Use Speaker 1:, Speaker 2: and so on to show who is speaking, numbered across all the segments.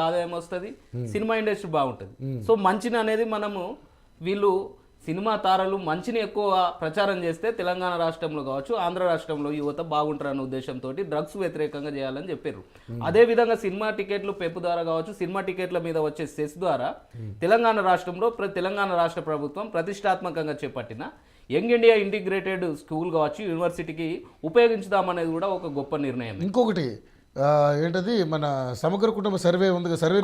Speaker 1: ఆదాయం వస్తుంది, cinema industry బాగుంటుంది. సో మంచిని అనేది మనము వీళ్ళు సినిమా తారలు మంచిని ఎక్కువ ప్రచారం చేస్తే తెలంగాణ రాష్ట్రంలో కావచ్చు, ఆంధ్ర రాష్ట్రంలో యువత బాగుంటారన్న ఉద్దేశంతో డ్రగ్స్ వ్యతిరేకంగా చేయాలని చెప్పారు. అదేవిధంగా సినిమా టికెట్లు పెంపు ద్వారా కావచ్చు, సినిమా టికెట్ల మీద వచ్చే సెస్ ద్వారా తెలంగాణ రాష్ట్రంలో తెలంగాణ రాష్ట్ర ప్రభుత్వం ప్రతిష్టాత్మకంగా చేపట్టిన యంగ్ ఇండియా ఇంటిగ్రేటెడ్ స్కూల్ కావచ్చు, యూనివర్సిటీకి ఉపయోగించుదామనేది కూడా ఒక గొప్ప నిర్ణయం.
Speaker 2: ఇంకొకటి ఏంటది మన సమగ్ర కుటుంబ సర్వే ఉంది, సర్వే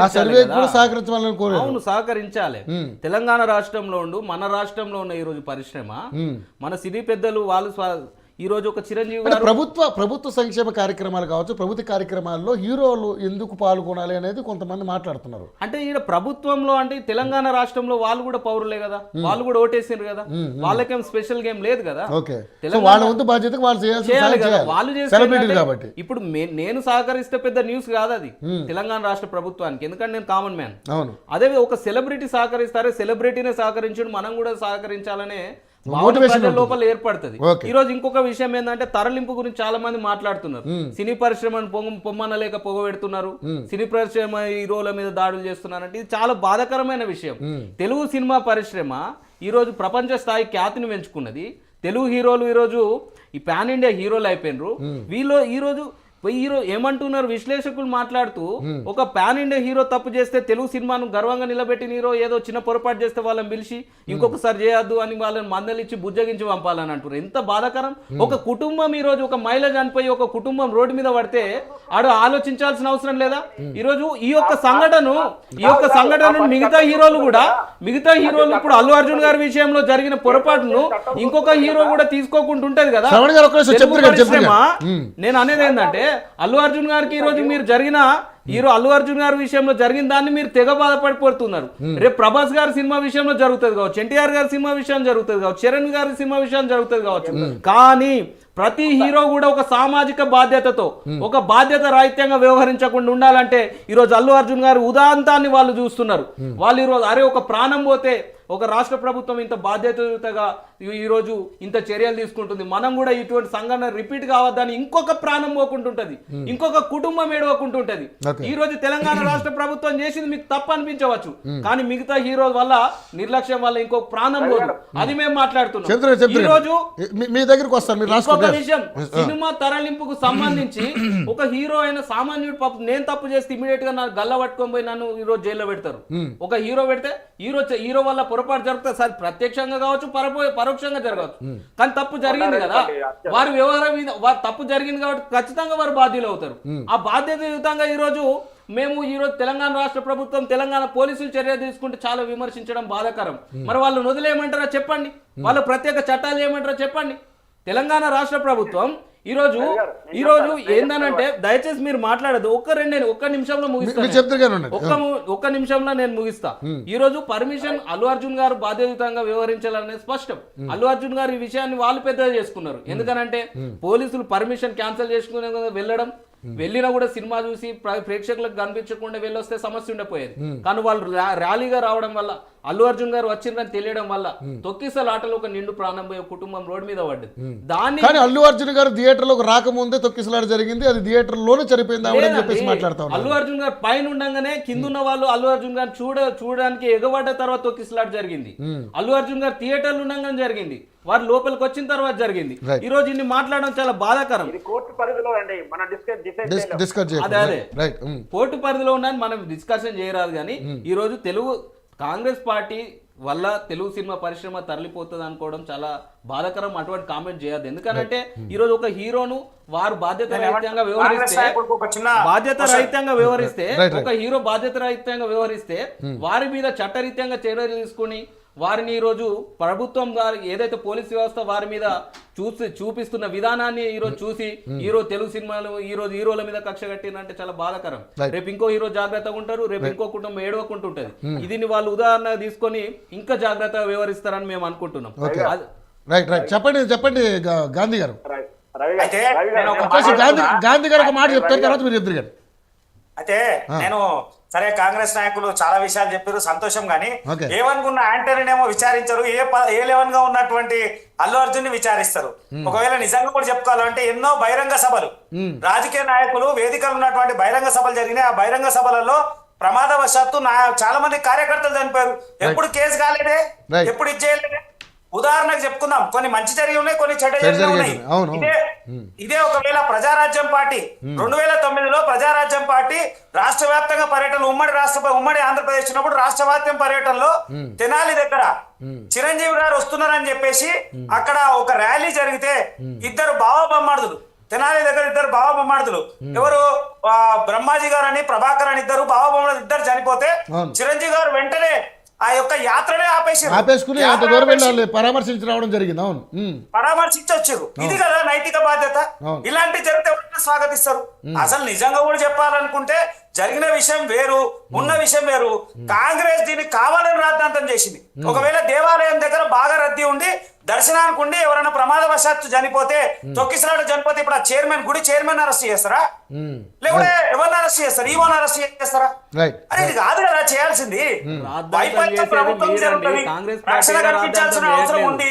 Speaker 2: ఆ సర్వే కూడా సహకరించాలని కోరారు.
Speaker 1: అవును, సహకరించాలి. తెలంగాణ రాష్ట్రంలో ఉండు మన రాష్ట్రంలో ఉన్న ఈ రోజు పరిశ్రమ, మన సినీ పెద్దలు వాళ్ళు ఈ రోజు ఒక చిరంజీవి గారు
Speaker 2: ప్రభుత్వ సంక్షేమ కార్యక్రమాలు కావచ్చు, ప్రభుత్వ కార్యక్రమాల్లో హీరోలు ఎందుకు పాల్గొనాలి అనేది కొంతమంది మాట్లాడుతున్నారు.
Speaker 1: అంటే ఈయన ప్రభుత్వంలో అంటే తెలంగాణ రాష్ట్రంలో వాళ్ళు కూడా పౌరులే కదా, వాళ్ళు కూడా ఓటేసారు కదా, వాళ్ళకేం స్పెషల్ గేమ్ లేదు కదా.
Speaker 2: వాళ్ళ వంతు బాధ్యత వాళ్ళు చేయాలి కదా, వాళ్ళు చేయాలి కాబట్టి.
Speaker 1: ఇప్పుడు నేను సహకరిస్తే పెద్ద న్యూస్ కాదు అది తెలంగాణ రాష్ట్ర ప్రభుత్వానికి, ఎందుకంటే నేను కామన్ మ్యాన్. అదే ఒక సెలబ్రిటీ సహకరిస్తారే, సెలబ్రిటీనే సహకరించడం మనం కూడా సహకరించాలనే లోపల ఏర్పడుతుంది. ఈ రోజు ఇంకొక విషయం ఏంటంటే తరలింపు గురించి చాలా మంది మాట్లాడుతున్నారు. సినీ పరిశ్రమను పొమ్మనలేక పొగబెడుతున్నారు, సినీ పరిశ్రమ హీరోల మీద దాడులు చేస్తున్నారంటే ఇది చాలా బాధాకరమైన విషయం. తెలుగు సినిమా పరిశ్రమ ఈ రోజు ప్రపంచ స్థాయి ఖ్యాతిని పెంచుకున్నది. తెలుగు హీరోలు ఈ రోజు ఈ పాన్ ఇండియా హీరోలు అయిపోయినరు. వీళ్ళు ఈ రోజు హీరో ఏమంటున్నారు విశ్లేషకులు మాట్లాడుతూ, ఒక పాన్ ఇండియా హీరో తప్పు చేస్తే తెలుగు సినిమాను గర్వంగా నిలబెట్టిన హీరో ఏదో చిన్న పొరపాటు చేస్తే వాళ్ళని పిలిచి ఇంకొకసారి చేయొద్దు అని వాళ్ళని మందలిచ్చి బుజ్జగించి పంపాలని అంటారు. ఎంత బాధాకరం. ఒక కుటుంబం ఈ రోజు ఒక మహిళ చనిపోయి ఒక కుటుంబం రోడ్డు మీద పడితే ఆడు ఆలోచించాల్సిన అవసరం లేదా? ఈ రోజు ఈ యొక్క సంఘటన మిగతా హీరోలు ఇప్పుడు అల్లు అర్జున్ గారి విషయంలో జరిగిన పొరపాటును ఇంకొక హీరో కూడా తీసుకోకుండా ఉంటది కదా. నేను అనేది ఏంటంటే అల్లు అర్జున్ గారికి ఈ రోజు మీరు జరిగిన అల్లు అర్జున్ గారి విషయంలో జరిగిన దాన్ని మీరు తెగ బాధపడిపోతున్నారు. రేపు ప్రభాస్ గారి సినిమా విషయంలో జరుగుతుంది కావచ్చు, ఎన్టీఆర్ గారి సినిమా విషయం జరుగుతుంది కావచ్చు, చరణ్ గారి సినిమా విషయం జరుగుతుంది కావచ్చు. కానీ ప్రతి హీరో కూడా ఒక సామాజిక బాధ్యతతో, ఒక బాధ్యత రాహిత్యంగా వ్యవహరించకుండా ఉండాలంటే ఈరోజు అల్లు అర్జున్ గారి ఉదాంతాన్ని వాళ్ళు చూస్తున్నారు. వాళ్ళు ఈరోజు ఒక ప్రాణం పోతే ఒక రాష్ట్ర ప్రభుత్వం ఇంత బాధ్యతగా ఈరోజు ఇంత చర్యలు తీసుకుంటుంది, మనం కూడా ఇటువంటి సంఘటన రిపీట్ కావద్దని ఇంకొక ప్రాణం పోకుంటుంటది, ఇంకొక కుటుంబం ఏడవకుంటుంటది. ఈ రోజు తెలంగాణ రాష్ట్ర ప్రభుత్వం చేసింది మీకు తప్పు అనిపించవచ్చు, కానీ మిగతా హీరో వల్ల నిర్లక్ష్యం వల్ల ఇంకొక ప్రాణం పోదు. అది మేము మాట్లాడుతున్నాం. ఈ రోజు
Speaker 2: మీ దగ్గరకు వస్తాను.
Speaker 1: ఇంకొక విషయం, సినిమా తరలింపుకు సంబంధించి ఒక హీరో అయిన సామాన్యుడు పాపం నేను తప్పు చేస్తే ఇమీడియట్ గా నాకు గల్ల పట్టుకొని పోయి నన్ను ఈ రోజు జైల్లో పెడతారు. ఒక హీరో పెడితే హీరో వల్ల పొరపాటు జరుగుతుంది సార్, ప్రత్యక్షంగా కావచ్చు పరోక్షంగా జరగవచ్చు, కానీ తప్పు జరిగింది కదా, వారి వ్యవహారం మీద తప్పు జరిగింది కాబట్టి ఖచ్చితంగా వారు బాధ్యులు అవుతారు. ఆ బాధ్యతయుతంగా ఈరోజు తెలంగాణ రాష్ట్ర ప్రభుత్వం, తెలంగాణ పోలీసులు చర్య తీసుకుంటే చాలా విమర్శించడం బాధాకరం. మరి వాళ్ళు వదిలేయమంటారా చెప్పండి, వాళ్ళు ప్రత్యేక చట్టాలు ఏమంటారా చెప్పండి. తెలంగాణ రాష్ట్ర ప్రభుత్వం ఈరోజు ఏందనంటే దయచేసి మీరు మాట్లాడదు, ఒక్క నిమిషంలో ముగిస్తాను, ఒక్క నిమిషంలో నేను ముగిస్తా. ఈ రోజు పర్మిషన్ అల్లు అర్జున్ గారు బాధ్యతయుతంగా వ్యవహరించాలనేది స్పష్టం. అల్లు అర్జున్ గారు ఈ విషయాన్ని వాళ్ళు పెద్దగా చేసుకున్నారు. ఎందుకనంటే పోలీసులు పర్మిషన్ క్యాన్సిల్ చేసుకునే వెళ్ళడం, వెళ్ళినా కూడా సినిమా చూసి ప్రేక్షకులకు కనిపించకుండా వెళ్ళొస్తే సమస్య ఉండపోయేది. కానీ వాళ్ళు ర్యాలీగా రావడం వల్ల, అల్లు అర్జున్ గారు వచ్చిందని తెలియడం వల్ల తొక్కిసల ఆటలో ఒక నిండు ప్రాణం పోయే కుటుంబం రోడ్డు మీద పడ్డది.
Speaker 2: దాన్ని అల్లు అర్జున్ గారు థియేటర్ లోకి రాకముందే తొక్కిసలాట జరిగింది, అది థియేటర్ లోనే చనిపోయింది.
Speaker 1: అల్లు అర్జున్ గారు పైన ఉండగానే కింద ఉన్న వాళ్ళు అల్లు అర్జున్ గారు చూడడానికి ఎగబడ్డ తర్వాత తొక్కిసలాట జరిగింది. అల్లు అర్జున్ గారు థియేటర్లు ఉండగానే జరిగింది, వారు లోపలికి వచ్చిన తర్వాత జరిగింది. ఈ రోజు ఇన్ని మాట్లాడడం చాలా బాధాకరం. అదే కోర్టు పరిధిలో ఉన్నది మనం డిస్కషన్ చేయరాదు. కానీ ఈ రోజు తెలుగు కాంగ్రెస్ పార్టీ వల్ల తెలుగు సినిమా పరిశ్రమ తరలిపోతుంది అనుకోవడం చాలా బాధాకరం. అటువంటి కామెంట్ చేయద్దు. ఎందుకంటే ఈ రోజు ఒక హీరోను వారు బాధ్యత రహితంగా వ్యవహరిస్తే ఒక హీరో బాధ్యత రహితంగా వ్యవహరిస్తే వారి మీద చట్టరీత్యంగా చర్యలు తీసుకుని వారిని ఈ రోజు ప్రభుత్వం గారు ఏదైతే పోలీస్ వ్యవస్థ వారి మీద చూపిస్తున్న విధానాన్ని ఈ రోజు చూసి తెలుగు సినిమాలు ఈ రోజు హీరోల మీద కక్ష కట్టినంటే చాలా బాధాకరం. రేపు ఇంకో హీరో జాగ్రత్తగా ఉంటారు, రేపు ఇంకో కుటుంబం ఏడవకుంటుంటది. ఇది వాళ్ళు ఉదాహరణ తీసుకొని ఇంకా జాగ్రత్తగా వ్యవహరిస్తారని మేము అనుకుంటున్నాం.
Speaker 2: చెప్పండి గాంధీ గారు. గాంధీ గారు ఒక మాట చెప్తారు, తర్వాత మీరు చెప్తారు.
Speaker 3: అయితే నేను సరే కాంగ్రెస్ నాయకులు చాలా విషయాలు చెప్పారు, సంతోషం. గానీ
Speaker 2: Okay.
Speaker 3: ఏమనుకున్న యాంటనీనేమో విచారించరు, ఏ లెవెన్ గా ఉన్నటువంటి అల్లు అర్జున్ ని విచారిస్తారు. ఒకవేళ నిజంగా కూడా చెప్పుకోవాలంటే ఎన్నో బహిరంగ సభలు, రాజకీయ నాయకులు వేదికలు ఉన్నటువంటి బహిరంగ సభలు జరిగినాయి. ఆ బహిరంగ సభలలో ప్రమాదవశాత్తు చాలా మంది కార్యకర్తలు చనిపోయారు. ఎప్పుడు కేసు కాలేదే,
Speaker 2: Right.
Speaker 3: ఎప్పుడు ఇది చేయలేదే. ఉదాహరణకు చెప్పుకుందాం, కొన్ని మంచి జరిగి ఉన్నాయి, కొన్ని చెడ్డ జరిగి ఉన్నాయి.
Speaker 2: అవును.
Speaker 3: ఇదే ఒకవేళ ప్రజారాజ్యం పార్టీ 2009లో ప్రజారాజ్యం పార్టీ రాష్ట్ర వ్యాప్తంగా పర్యటనలు, ఉమ్మడి ఆంధ్రప్రదేశ్ ఉన్నప్పుడు రాష్ట్ర వ్యాప్తం పర్యటనలో తెనాలి దగ్గర చిరంజీవి గారు వస్తున్నారని చెప్పేసి అక్కడ ఒక ర్యాలీ జరిగితే ఇద్దరు బావబొమ్మాడుదులు, తెనాలి దగ్గర ఇద్దరు బావబొమ్మాడుదులు, ఎవరు బ్రహ్మాజీ గారు అని ప్రభాకర్ అని ఇద్దరు బావబొమ్మలు ఇద్దరు చనిపోతే చిరంజీవి గారు వెంటనే ఆ యొక్క యాత్రనే
Speaker 2: ఆపేసుకుని అంత దూరం వెళ్ళి పరామర్శించి రావడం జరిగింది. అవును,
Speaker 3: పరామర్శించొచ్చారు. ఇది కదా నైతిక బాధ్యత. ఇలాంటి జరిగితే ఎవరైనా స్వాగతిస్తారు. అసలు నిజంగా కూడా చెప్పాలనుకుంటే జరిగిన విషయం వేరు, ఉన్న విషయం వేరు. కాంగ్రెస్ దీన్ని కావాలని రాద్ధాంతం చేసింది. ఒకవేళ దేవాలయం దగ్గర బాగా రద్దీ ఉండి దర్శనానికి ఉండి ఎవరైనా ప్రమాదవశాత్తు చనిపోతే, తొక్కిసలాట చనిపోతే ఇప్పుడు ఆ చైర్మన్, గుడి చైర్మన్ అరెస్ట్ చేస్తారా? లేకుంటే ఎవరిని అరెస్ట్ చేస్తారు? ఈవోని అరెస్ట్ చేస్తారా? అరే ఇది కాదు కదా చేయాల్సింది. వైఫల్య ప్రభుత్వం జరుగుతుంది, రక్షణ కల్పించాల్సిన అవసరం ఉంది.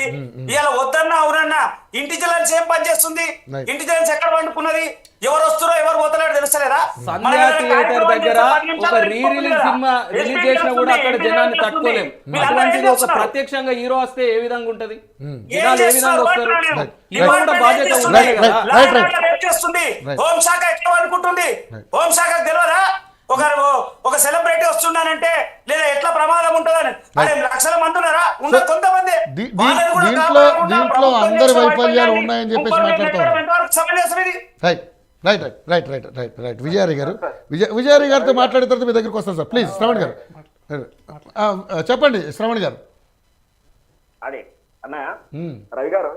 Speaker 3: ఇవాళ వద్దన్నా అవునన్నా ఇంటెలిజెన్స్ ఏం పనిచేస్తుంది? ఇంటెలిజెన్స్ ఎక్కడ వండుకున్నది? ఎవరు వస్తారో ఎవరు పోతలేడో తెలుస్తలేదా?
Speaker 1: సంధ్యా థియేటర్ దగ్గర ఒక రిలీజ్ సినిమా రిలీజ్ చేసినా కూడా అక్కడ జనాన్ని తట్టుకోలేము. అటువంటిది ఒక ప్రత్యక్షంగా హీరో వస్తే ఏ విధంగా ఉంటది? జనాలు ఏ విధంగా వస్తారు? హీరో కూడా బాధ్యత ఉండాలి కదా.
Speaker 3: హోంశాఖ ఎట్లా అనుకుంటుంది? హోంశాఖకు తెలియదా ఒక సెలబ్రిటీ వస్తున్నానంటే లేదా ఎట్లా ప్రమాదం ఉంటుందని? అదే లక్షల మంది ఉన్నారా? ఉన్న కొంతమంది.
Speaker 2: దీంట్లో అందరి వైఫల్యాలు ఉన్నాయని చెప్పేసి మాట్లాడుతారు. రైట్ విజయారి గారు, విజయారి గారితో మాట్లాడిన తర్వాత మీ దగ్గరికి వస్తాను సార్. ప్లీజ్ శ్రవణ్ గారు చెప్పండి. శ్రవణ్ గారు
Speaker 4: అదే అన్నయ్య రవి గారు,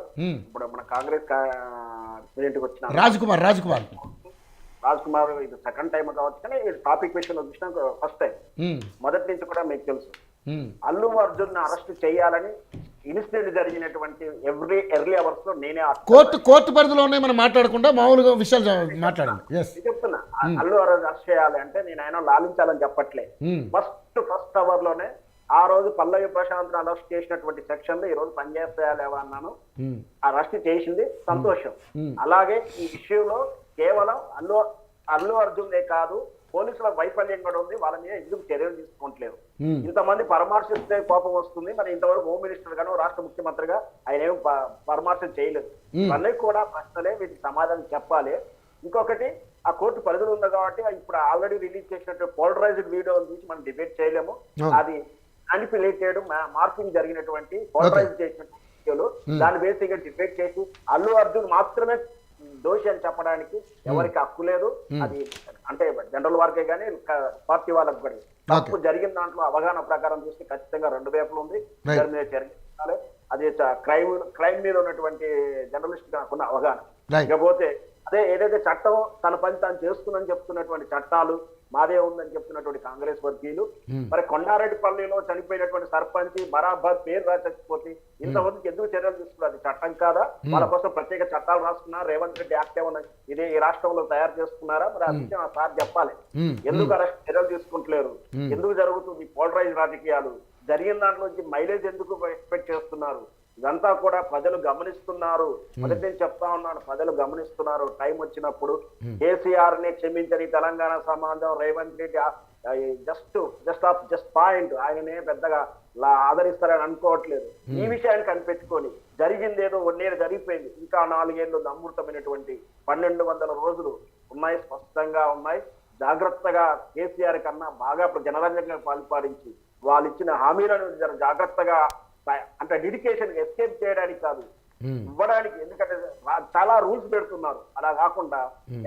Speaker 4: ఇప్పుడు మన కాంగ్రెస్ ప్రెసిడెంట్ వచ్చిన రాజ్ కుమార్ ఇది సెకండ్ టైం కావచ్చు, కానీ టాపిక్ విషయంలో చూసినా ఫస్ట్ టైం. మొదటి నుంచి కూడా మీకు తెలుసు అల్లు అర్జున్ అరెస్ట్ చేయాలని ఇన్సిడెంట్ జరిగినటువంటి ఎర్లీ అవర్స్ లో నేనే
Speaker 2: కోర్టు పరిధిలోనే మనం మాట్లాడకుండా మామూలుగా విషయాలు మాట్లాడండి.
Speaker 4: చెప్తున్నా, అల్లు అర్జున్ అరెస్ట్ చేయాలి అంటే నేను ఆయన లాలించాలని చెప్పట్లే. ఫస్ట్ అవర్ లోనే ఆ రోజు పల్లవి ప్రశాంత్ అరెస్ట్ చేసినటువంటి సెక్షన్ లో ఈ రోజు పనిచేస్తాయా లేవా అన్నాను. అరెస్ట్ చేసింది సంతోషం. అలాగే ఈ ఇష్యూలో కేవలం అల్లు అర్జున్దే కాదు, పోలీసుల వైఫల్యం కూడా ఉంది. వాళ్ళ మీద ఎందుకు చర్యలు తీసుకోవట్లేదు? ఇంతమంది పరామర్శిస్తే కోపం వస్తుంది. మరి ఇంతవరకు హోమ్ మినిస్టర్ గాను రాష్ట్ర ముఖ్యమంత్రిగా ఆయన ఏం పరామర్శం చేయలేదు. ఇవన్నీ కూడా ప్రశ్నలే, వీటికి సమాధానం చెప్పాలి. ఇంకొకటి, ఆ కోర్టు పరిధిలో ఉంది కాబట్టి ఇప్పుడు ఆల్రెడీ రిలీజ్ చేసినట్టు పోలరైజ్డ్ వీడియో చూసి మనం డిబేట్ చేయలేము. అది మ్యానిపులేటెడ్ మార్పింగ్ జరిగినటువంటి పోలరైజ్ చేసినటువంటి వీడియోలు, దాన్ని బేసిక్ గా డిబేట్ చేసి అల్లు అర్జున్ మాత్రమే దోషి అని చెప్పడానికి ఎవరికి హక్కు లేదు. అది అంటే జనరల్ వారికే కానీ పార్టీ వాళ్ళకి కూడా తప్పు జరిగిన దాంట్లో అవగాహన ప్రకారం చూస్తే ఖచ్చితంగా 2 వైపులు ఉంది. దాని మీద చర్చించాలి. అది క్రైమ్ మీద ఉన్నటువంటి జర్నలిస్ట్ కాకుండా అవగాహన. ఇకపోతే అదే ఏదైతే చట్టం తన పని తాను చేస్తుందని చెప్తున్నటువంటి చట్టాలు మాదే ఉందని చెప్తున్నటువంటి కాంగ్రెస్ వర్గీయులు, మరి కొండారెడ్డిపల్లిలో చనిపోయినటువంటి సర్పంచ్ బరాబర్ పేరు రాచకపోతే ఇంతవరకు ఎందుకు చర్యలు తీసుకున్నారు? అది చట్టం కాదా? వాళ్ళ కోసం ప్రత్యేక చట్టాలు రాసుకున్నారు. రేవంత్ రెడ్డి యాక్ట్ ఏమన్నా ఇదే ఈ రాష్ట్రంలో తయారు చేసుకున్నారా? మరి ఆ విషయం ఆ సార్ చెప్పాలి. ఎందుకు అరెస్ట్ చర్యలు తీసుకుంటలేరు? ఎందుకు జరుగుతుంది పోలరైజ్ రాజకీయాలు? జరిగిన దాంట్లోంచి మైలేజ్ ఎందుకు ఎక్స్పెక్ట్ చేస్తున్నారు? ఇదంతా కూడా ప్రజలు గమనిస్తున్నారు. మొదటి నేను చెప్తా ఉన్నాను, ప్రజలు గమనిస్తున్నారు. టైం వచ్చినప్పుడు కేసీఆర్ ని క్షమించని తెలంగాణ సమాజం, రేవంత్ రెడ్డి జస్ట్ పాయింట్ ఆయననే పెద్దగా ఆదరిస్తారని అనుకోవట్లేదు. ఈ విషయాన్ని కనిపెట్టుకొని జరిగింది ఏదో 1 year జరిగిపోయింది, ఇంకా 4 ఏళ్ళు అమృతమైనటువంటి 1200 రోజులు ఉన్నాయి, స్పష్టంగా ఉన్నాయి. జాగ్రత్తగా కేసీఆర్ కన్నా బాగా జనరంజకంగా పాల్పాడించి వాళ్ళు ఇచ్చిన హామీలను జాగ్రత్తగా అంటే డెడికేషన్ ఎస్కేప్ చేయడానికి కాదు, ఇవ్వడానికి. ఎందుకంటే చాలా రూల్స్ పెడుతున్నారు. అలా కాకుండా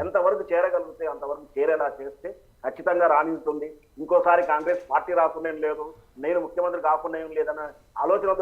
Speaker 4: ఎంతవరకు చేరగలిగితే అంతవరకు చేరేలా చేస్తే ఖచ్చితంగా రాణిస్తుంది. ఇంకోసారి కాంగ్రెస్ పార్టీ రాకుండా లేదు, నేను ముఖ్యమంత్రి కాకుండా లేదన్న ఆలోచన